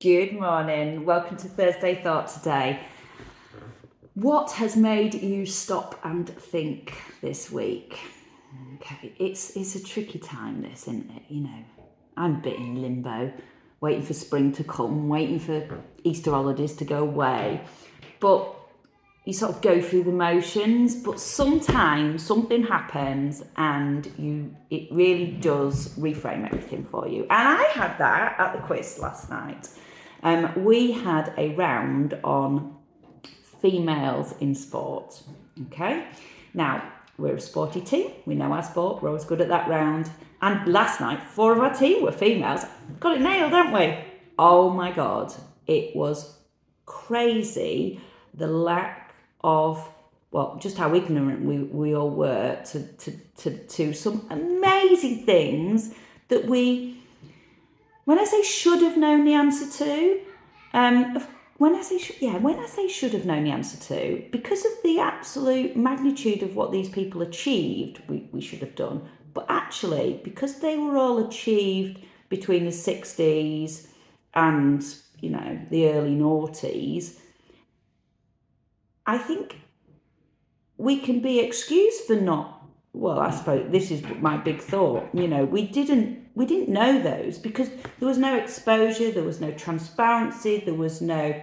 Good morning. Welcome to Thursday Thought today. What has made you stop and think this week? Okay, it's a tricky time, this, isn't it? You know, I'm a bit in limbo, waiting for spring to come, waiting for Easter holidays to go away. But you sort of go through the motions, but sometimes something happens and it really does reframe everything for you. And I had that at the quiz last night. We had a round on females in sport. Okay, now we're a sporty team, we know our sport, we're always good at that round. And last night, 4 of our team were females. Got it nailed, haven't we? Oh my God, it was crazy, the lack of, well, just how ignorant we all were to some amazing things that when I say should have known the answer to, when I say should have known the answer to, because of the absolute magnitude of what these people achieved, we should have done. But actually, because they were all achieved between the 60s and, the early noughties, I think we can be excused for not, well, I suppose this is my big thought, we didn't know those because there was no exposure, there was no transparency, there was no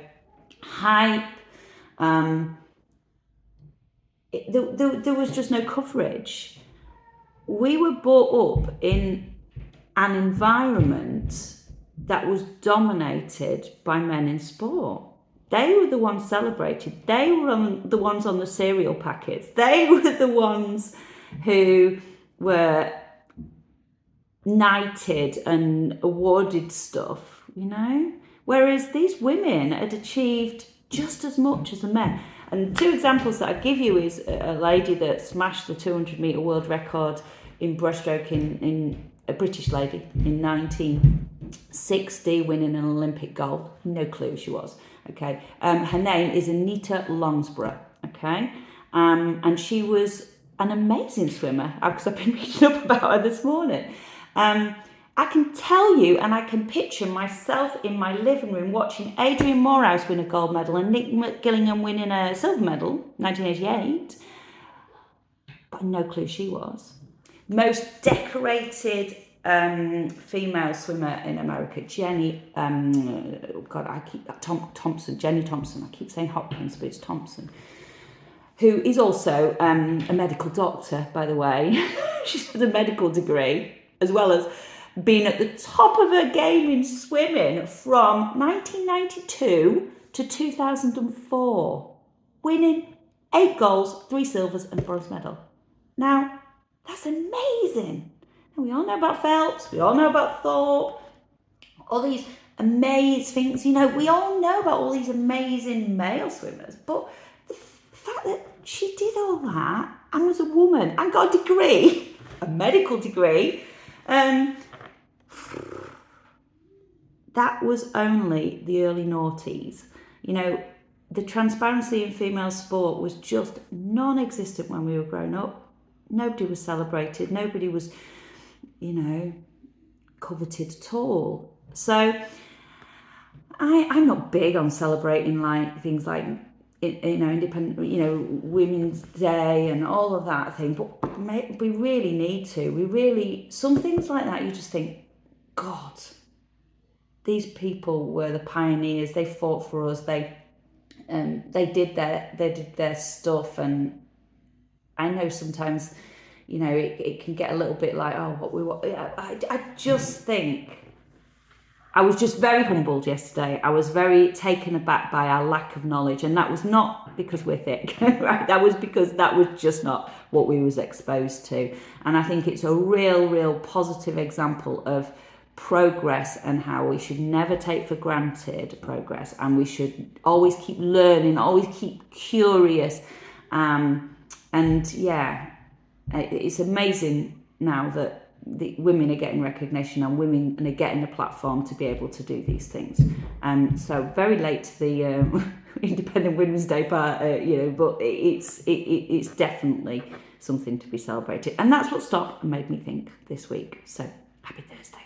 hype, there was just no coverage. We were brought up in an environment that was dominated by men in sport. They were the ones celebrated. They were the ones on the cereal packets. They were the ones who were knighted and awarded stuff, whereas these women had achieved just as much as the men. And 2 examples that I give you is a lady that smashed the 200 metre world record in breaststroke in a British lady in 1960, winning an Olympic gold. No clue who she was. Okay, her name is Anita Longsborough. Okay, and she was an amazing swimmer because I've been reading up about her this morning. I can tell you, and I can picture myself in my living room watching Adrian Morehouse win a gold medal and Nick Gillingham winning a silver medal, 1988. But no clue she was. Most decorated female swimmer in America, Jenny Thompson. Jenny Thompson. I keep saying Hopkins, but it's Thompson. Who is also a medical doctor, by the way. She's got a medical degree, as well as being at the top of her game in swimming from 1992 to 2004, winning 8 golds, 3 silvers and a bronze medal. Now, that's amazing. And we all know about Phelps, we all know about Thorpe, all these amazing things. We all know about all these amazing male swimmers, but the fact that she did all that and was a woman and got a degree, a medical degree, that was only the early noughties. The transparency in female sport was just non-existent when we were growing up. Nobody was celebrated. Nobody was, coveted at all. So I'm not big on celebrating things like independent, Women's Day and all of that thing. But we really need to. Some things like that, you just think, God, these people were the pioneers. They fought for us. They did their stuff. And I know sometimes, it can get a little bit like, oh, what we want. I just think I was just very humbled yesterday. I was very taken aback by our lack of knowledge, and that was not because we're thick, right? That was because that was just not what we was exposed to. And I think it's a real positive example of progress and how we should never take for granted progress, and we should always keep learning, always keep curious. It's amazing now that the women are getting recognition and women are getting a platform to be able to do these things. So very late to the Independent Women's Day part, but it's definitely something to be celebrated, and that's what stopped and made me think this week. So happy Thursday.